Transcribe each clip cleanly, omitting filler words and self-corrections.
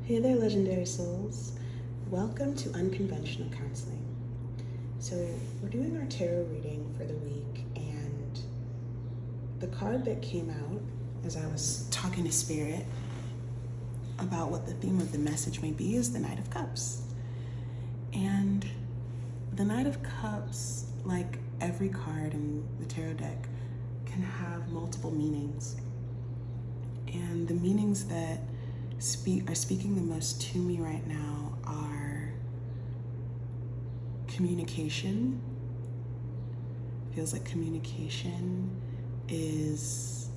Hey there, legendary souls. Welcome to Unconventional Counseling. So, we're doing our tarot reading for the week, and the card that came out as I was talking to Spirit about what the theme of the message may be is the Knight of Cups. And the Knight of Cups, like every card in the tarot deck, can have multiple meanings. And the meanings that are speaking the most to me right now are communication. Feels like communication is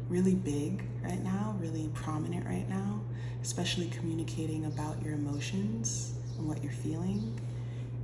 really big right now, really prominent right now, especially communicating about your emotions and what you're feeling,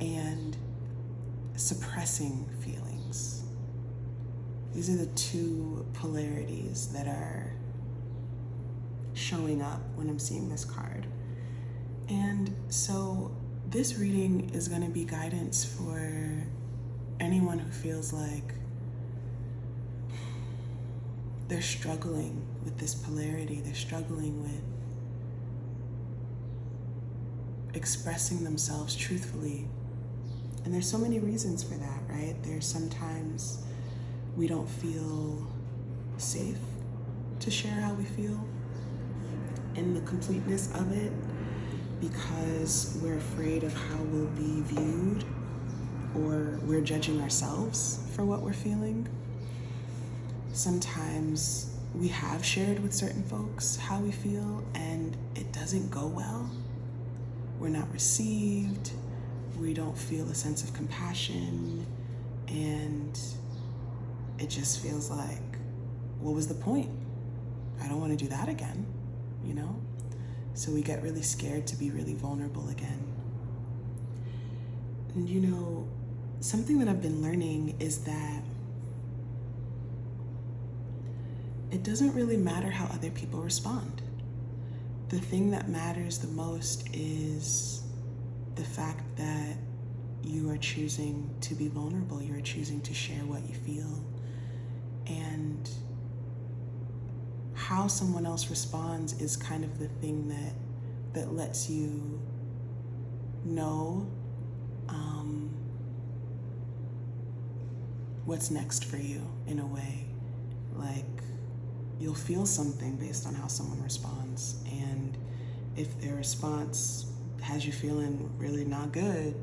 and suppressing feelings. These are the two polarities that are showing up when I'm seeing this card. And so this reading is going to be guidance for anyone who feels like they're struggling with this polarity, they're struggling with expressing themselves truthfully. And there's so many reasons for that, right? There's sometimes we don't feel safe to share how we feel in the completeness of it because we're afraid of how we'll be viewed, or we're judging ourselves for what we're feeling. Sometimes we have shared with certain folks how we feel and it doesn't go well. We're not received, we don't feel a sense of compassion, and it just feels like, what was the point? I don't want to do that again, you know? So we get really scared to be really vulnerable again. And you know, something that I've been learning is that it doesn't really matter how other people respond. The thing that matters the most is the fact that you are choosing to be vulnerable, you are choosing to share what you feel. And how someone else responds is kind of the thing that lets you know what's next for you in a way. Like, you'll feel something based on how someone responds. And if their response has you feeling really not good,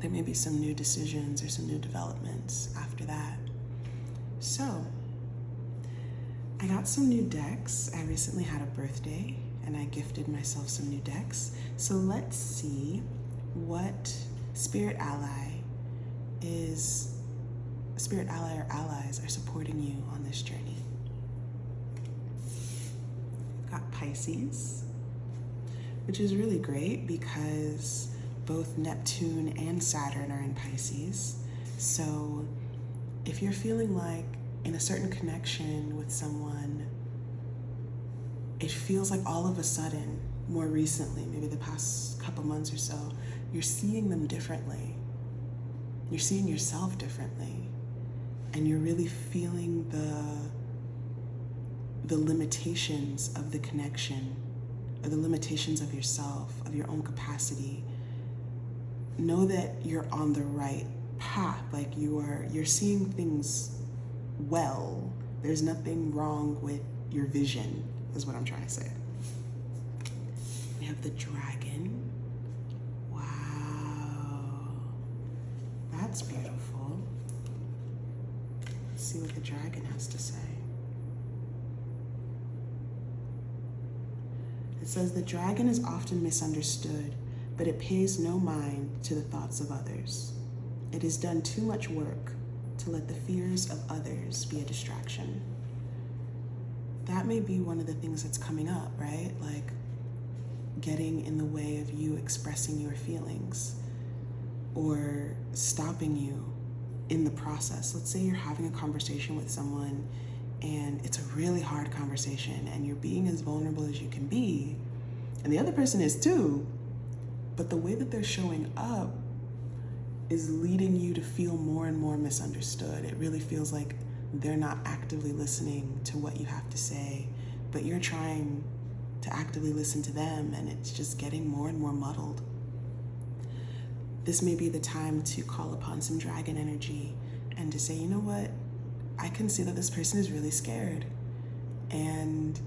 there may be some new decisions or some new developments after that. So, I got some new decks. I recently had a birthday and I gifted myself some new decks. So let's see what Spirit Ally or allies are supporting you on this journey. We've got Pisces, which is really great because both Neptune and Saturn are in Pisces. So if you're feeling like in a certain connection with someone, it feels like all of a sudden, more recently, maybe the past couple months or so, you're seeing them differently. You're seeing yourself differently. And you're really feeling the limitations of the connection, or the limitations of yourself, of your own capacity. Know that you're on the right path. Like you're seeing things well. There's nothing wrong with your vision, is what I'm trying to say. We have the Dragon. Wow. That's beautiful. Let's see what the Dragon has to say. It says, the dragon is often misunderstood, but it pays no mind to the thoughts of others. It has done too much work to let the fears of others be a distraction. That may be one of the things that's coming up, right? Like getting in the way of you expressing your feelings or stopping you in the process. Let's say you're having a conversation with someone and it's a really hard conversation and you're being as vulnerable as you can be, and the other person is too, but the way that they're showing up is leading you to feel more and more misunderstood. It really feels like they're not actively listening to what you have to say, but you're trying to actively listen to them, and it's just getting more and more muddled. This may be the time to call upon some dragon energy and to say, you know what, I can see that this person is really scared, and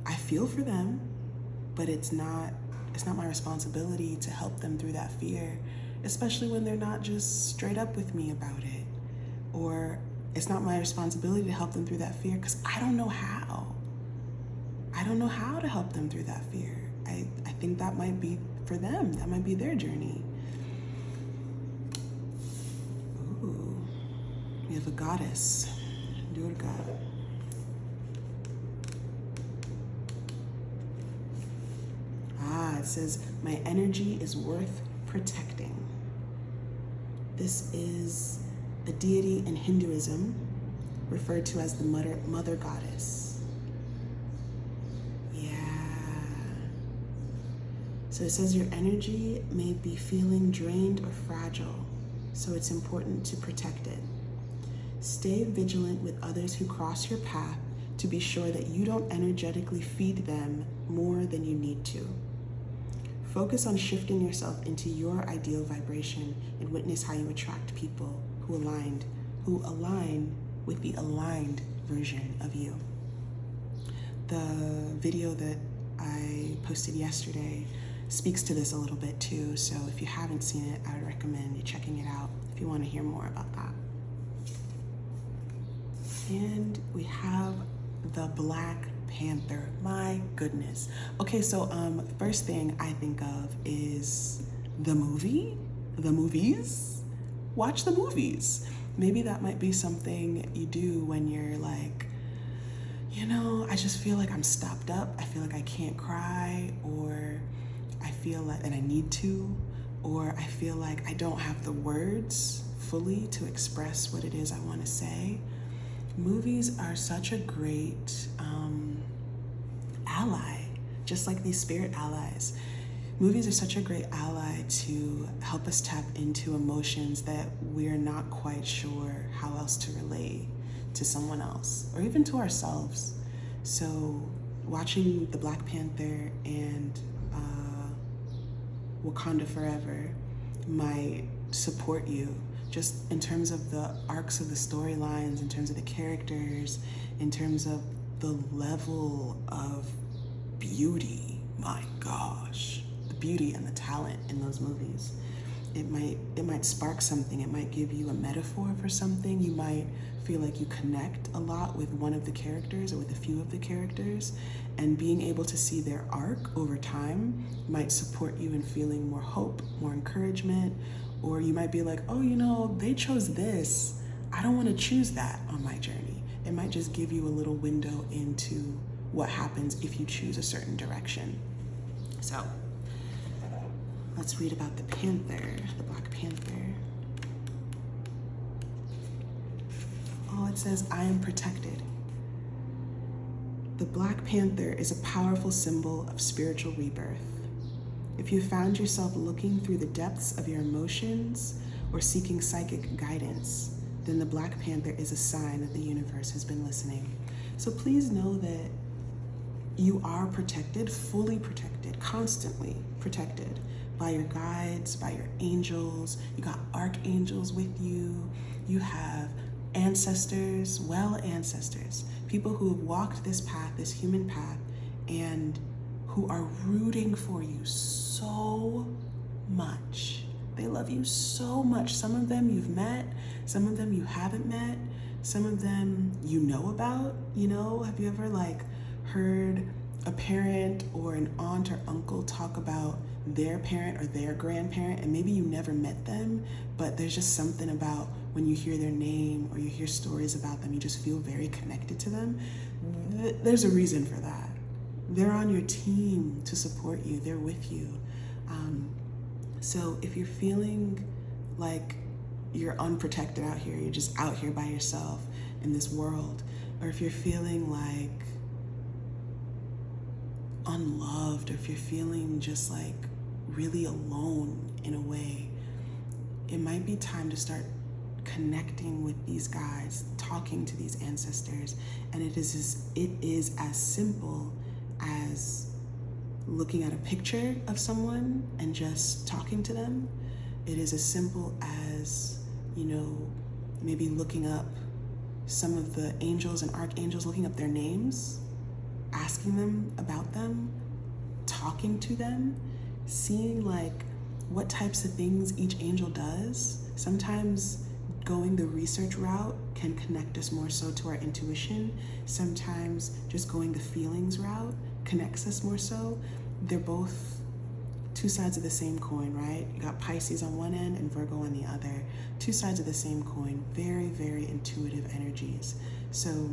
I feel for them, but it's not my responsibility to help them through that fear, especially when they're not just straight up with me about it. Or it's not my responsibility to help them through that fear because I don't know how. I don't know how to help them through that fear. I think that might be for them. That might be their journey. Ooh, we have a goddess. Durga. It says, my energy is worth protecting. This is a deity in Hinduism referred to as the mother goddess. Yeah. So it says your energy may be feeling drained or fragile, so it's important to protect it. Stay vigilant with others who cross your path to be sure that you don't energetically feed them more than you need to. Focus on shifting yourself into your ideal vibration and witness how you attract people who align with the aligned version of you. The video that I posted yesterday speaks to this a little bit too, so if you haven't seen it, I would recommend you checking it out if you want to hear more about that. And we have the Black Panther. My goodness. Okay, so first thing I think of is the movies. Watch the movies. Maybe that might be something you do when you're like, you know, I just feel like I'm stopped up. I feel like I can't cry, or I feel like, and I need to, or I feel like I don't have the words fully to express what it is I want to say. Movies are such a great ally, just like these spirit allies. Movies are such a great ally to help us tap into emotions that we're not quite sure how else to relay to someone else, or even to ourselves. So watching the Black Panther and Wakanda Forever might support you just in terms of the arcs of the storylines, in terms of the characters, in terms of the level of beauty. My gosh, the beauty and the talent in those movies. It might spark something. It might give you a metaphor for something. You might feel like you connect a lot with one of the characters or with a few of the characters, and being able to see their arc over time might support you in feeling more hope, more encouragement. Or you might be like, oh, you know, they chose this. I don't want to choose that on my journey. It might just give you a little window into what happens if you choose a certain direction. So let's read about the Panther, the Black Panther. Oh, it says, I am protected. The Black Panther is a powerful symbol of spiritual rebirth. If you found yourself looking through the depths of your emotions or seeking psychic guidance, then the Black Panther is a sign that the universe has been listening. So please know that you are protected, fully protected, constantly protected by your guides, by your angels. You got archangels with you. You have ancestors, ancestors, people who have walked this path, this human path, and who are rooting for you so much. They love you so much. Some of them you've met, some of them you haven't met, some of them you know about. You know, have you ever like heard a parent or an aunt or uncle talk about their parent or their grandparent, and maybe you never met them, but there's just something about when you hear their name or you hear stories about them, you just feel very connected to them? There's a reason for that. They're on your team to support you. They're with you. So if you're feeling like you're unprotected out here, you're just out here by yourself in this world, or if you're feeling like unloved, or if you're feeling just like really alone in a way, it might be time to start connecting with these guys, talking to these ancestors. And it is as simple as looking at a picture of someone and just talking to them. It is as simple as, maybe looking up some of the angels and archangels, looking up their names, asking them about them, talking to them, seeing like what types of things each angel does. Sometimes going the research route can connect us more so to our intuition. Sometimes just going the feelings route connects us more so. They're both two sides of the same coin, right? You got Pisces on one end and Virgo on the other. Two sides of the same coin. Very, very intuitive energies. So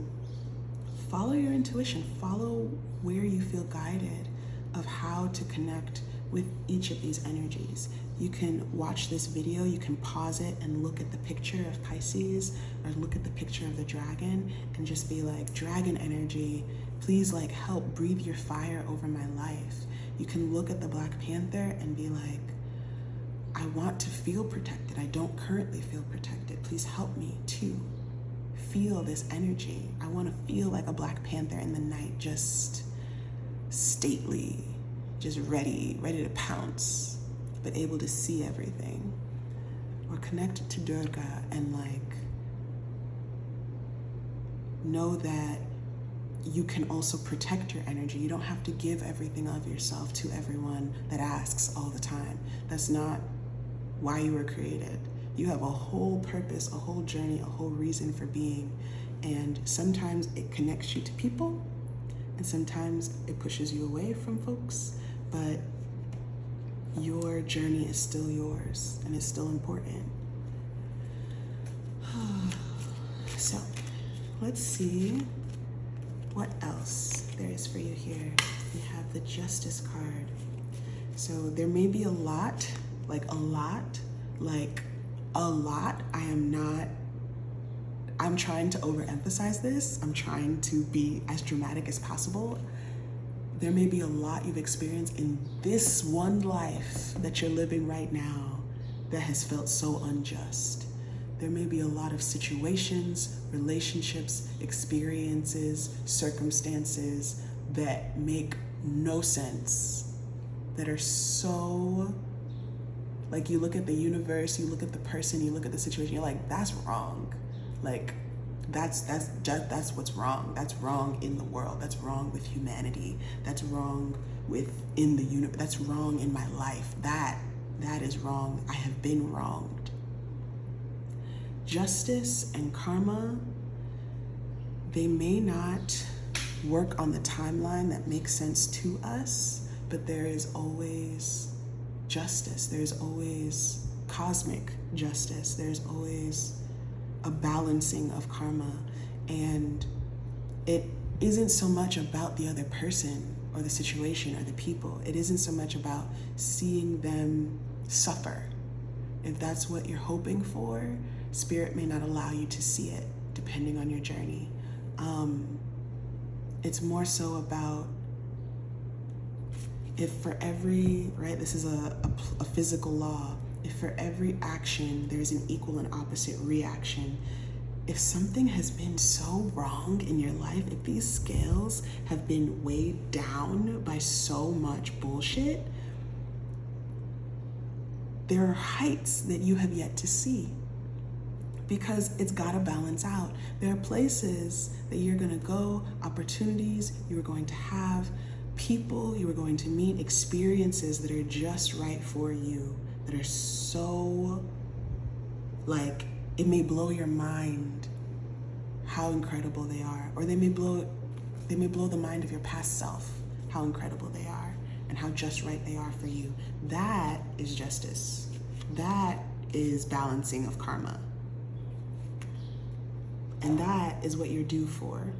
follow your intuition. Follow where you feel guided of how to connect with each of these energies. You can watch this video, you can pause it and look at the picture of Pisces or look at the picture of the dragon and just be like, dragon energy, please like help breathe your fire over my life. You can look at the Black Panther and be like, I want to feel protected. I don't currently feel protected. Please help me to feel this energy. I want to feel like a Black Panther in the night, just stately, just ready to pounce, but able to see everything. Or connected to Durga and like know that you can also protect your energy. You don't have to give everything of yourself to everyone that asks all the time. That's not why you were created. You have a whole purpose, a whole journey, a whole reason for being. And sometimes it connects you to people, and sometimes it pushes you away from folks, but your journey is still yours and it's still important. So let's see what else there is for you here. We have the Justice card. So there may be a lot. I'm trying to overemphasize this. I'm trying to be as dramatic as possible. There may be a lot you've experienced in this one life that you're living right now that has felt so unjust. There may be a lot of situations, relationships, experiences, circumstances that make no sense, that are so, like, you look at the universe, you look at the person, you look at the situation, you're like, that's wrong. Like, that's what's wrong. That's wrong in the world. That's wrong with humanity. That's wrong within the universe. That's wrong in my life. That is wrong. I have been wronged. Justice and karma, they may not work on the timeline that makes sense to us, but there is always justice. There's always cosmic justice. There's always a balancing of karma. And it isn't so much about the other person or the situation or the people. It isn't so much about seeing them suffer. If that's what you're hoping for, Spirit may not allow you to see it, depending on your journey. It's more so about, if for every, right, this is a physical law, if for every action there's an equal and opposite reaction, if something has been so wrong in your life, if these scales have been weighed down by so much bullshit, there are heights that you have yet to see, because it's gotta balance out. There are places that you're gonna go, opportunities you are going to have, people you are going to meet, experiences that are just right for you, that are so, like, it may blow your mind how incredible they are, or they may blow the mind of your past self, how incredible they are and how just right they are for you. That is justice. That is balancing of karma. And that is what you're due for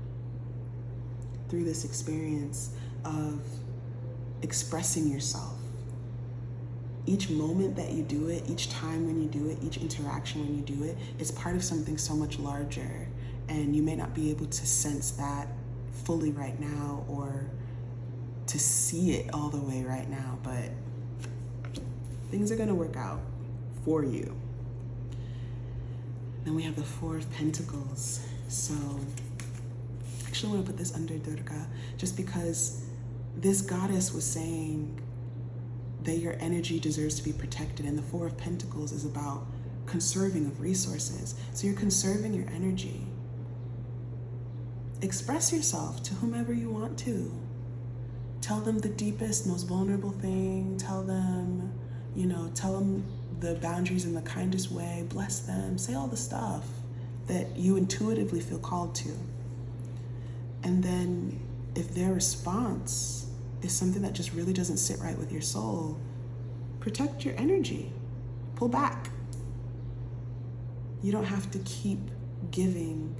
through this experience of expressing yourself. Each moment that you do it, each time when you do it, each interaction when you do it, it's part of something so much larger. And you may not be able to sense that fully right now or to see it all the way right now, but things are gonna work out for you. Then we have the Four of Pentacles. So actually I want to put this under Durga just because this goddess was saying that your energy deserves to be protected, and the Four of Pentacles is about conserving of resources. So you're conserving your energy. Express yourself to whomever you want to. Tell them the deepest, most vulnerable thing. Tell them the boundaries in the kindest way. Bless them. Say all the stuff that you intuitively feel called to. And then if their response is something that just really doesn't sit right with your soul, protect your energy. Pull back. You don't have to keep giving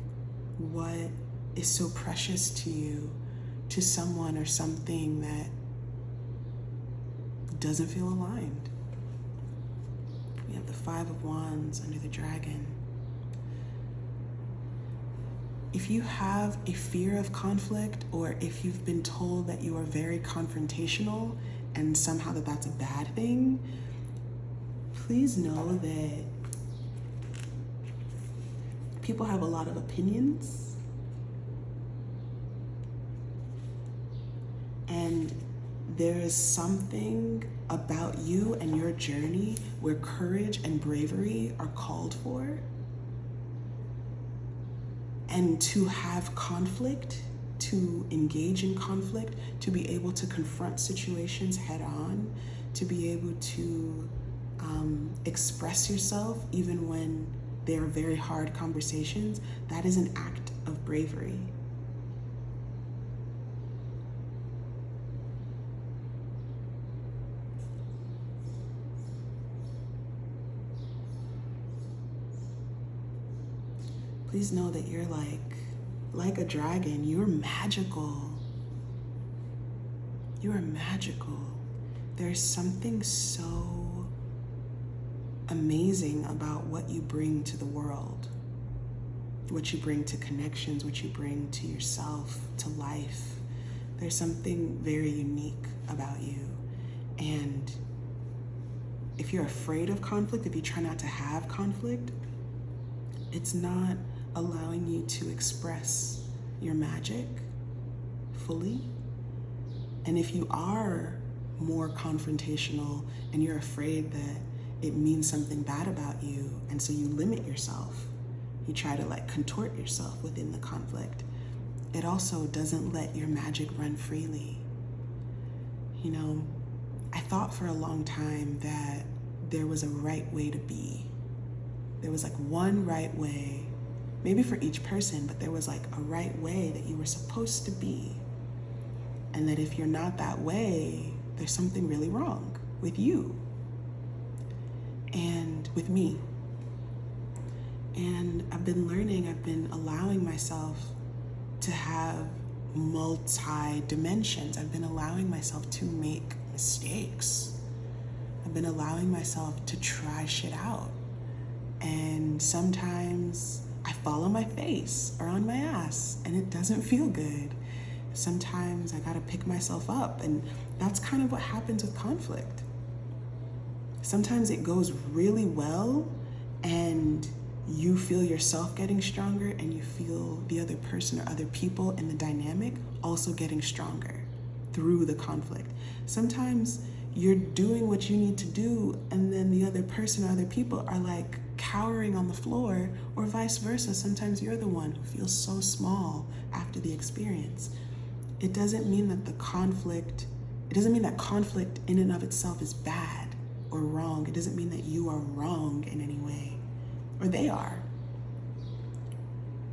what is so precious to you to someone or something that doesn't feel aligned. We have the Five of Wands under the Dragon. If you have a fear of conflict, or if you've been told that you are very confrontational and somehow that's a bad thing, please know that people have a lot of opinions, and there is something about you and your journey where courage and bravery are called for. And to have conflict, to engage in conflict, to be able to confront situations head on, to be able to express yourself even when they are very hard conversations, that is an act of bravery. Please know that you're like a dragon. You're magical. You are magical. There's something so amazing about what you bring to the world, what you bring to connections, what you bring to yourself, to life. There's something very unique about you. And if you're afraid of conflict, if you try not to have conflict, it's not allowing you to express your magic fully. And if you are more confrontational and you're afraid that it means something bad about you, and so you limit yourself, you try to contort yourself within the conflict, it also doesn't let your magic run freely. I thought for a long time that there was a right way to be. There was one right way, maybe for each person, but there was a right way that you were supposed to be. And that if you're not that way, there's something really wrong with you and with me. And I've been allowing myself to have multi-dimensions. I've been allowing myself to make mistakes. I've been allowing myself to try shit out. And sometimes I fall on my face or on my ass and it doesn't feel good. Sometimes I gotta pick myself up, and that's kind of what happens with conflict. Sometimes it goes really well and you feel yourself getting stronger, and you feel the other person or other people in the dynamic also getting stronger through the conflict. Sometimes you're doing what you need to do, and then the other person or other people are cowering on the floor, or vice versa. Sometimes you're the one who feels so small after the experience. It doesn't mean that conflict in and of itself is bad or wrong. It doesn't mean that you are wrong in any way, or they are.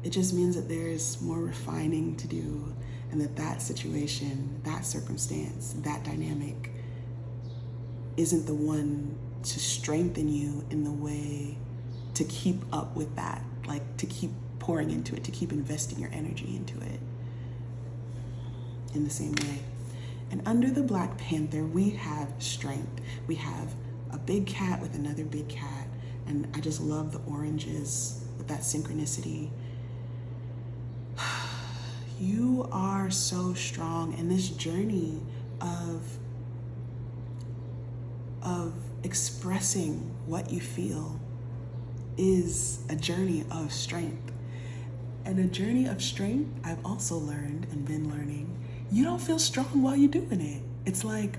It just means that there's more refining to do, and that situation, that circumstance, that dynamic isn't the one to strengthen you in the way to keep up with that, to keep pouring into it, to keep investing your energy into it in the same way. And under the Black Panther, we have strength. We have a big cat with another big cat, and I just love the oranges with that synchronicity. You are so strong, and this journey of expressing what you feel is a journey of strength. And a journey of strength, I've also learned and been learning, you don't feel strong while you're doing it. It's like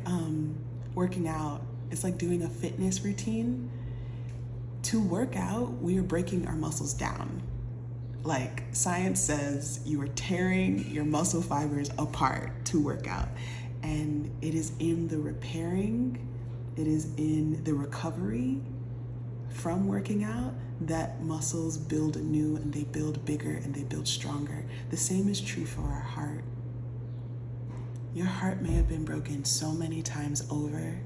working out. It's like doing a fitness routine. To work out, we are breaking our muscles down. Like science says, you are tearing your muscle fibers apart to work out. And it is in the repairing, it is in the recovery from working out that muscles build anew and they build bigger and they build stronger. The same is true for our heart. Your heart may have been broken so many times over,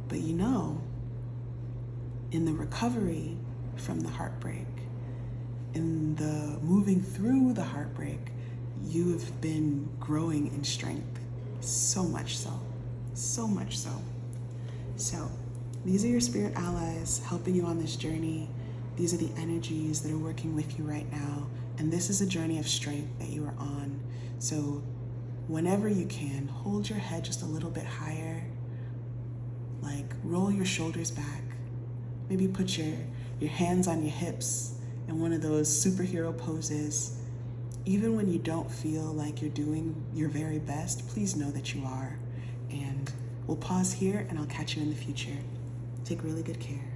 but you know, in the recovery from the heartbreak, in the moving through the heartbreak, you have been growing in strength, so much so. So these are your spirit allies helping you on this journey. These are the energies that are working with you right now. And this is a journey of strength that you are on. So whenever you can, hold your head just a little bit higher, like roll your shoulders back, maybe put your hands on your hips in one of those superhero poses. Even when you don't feel like you're doing your very best, please know that you are. And we'll pause here and I'll catch you in the future. Take really good care.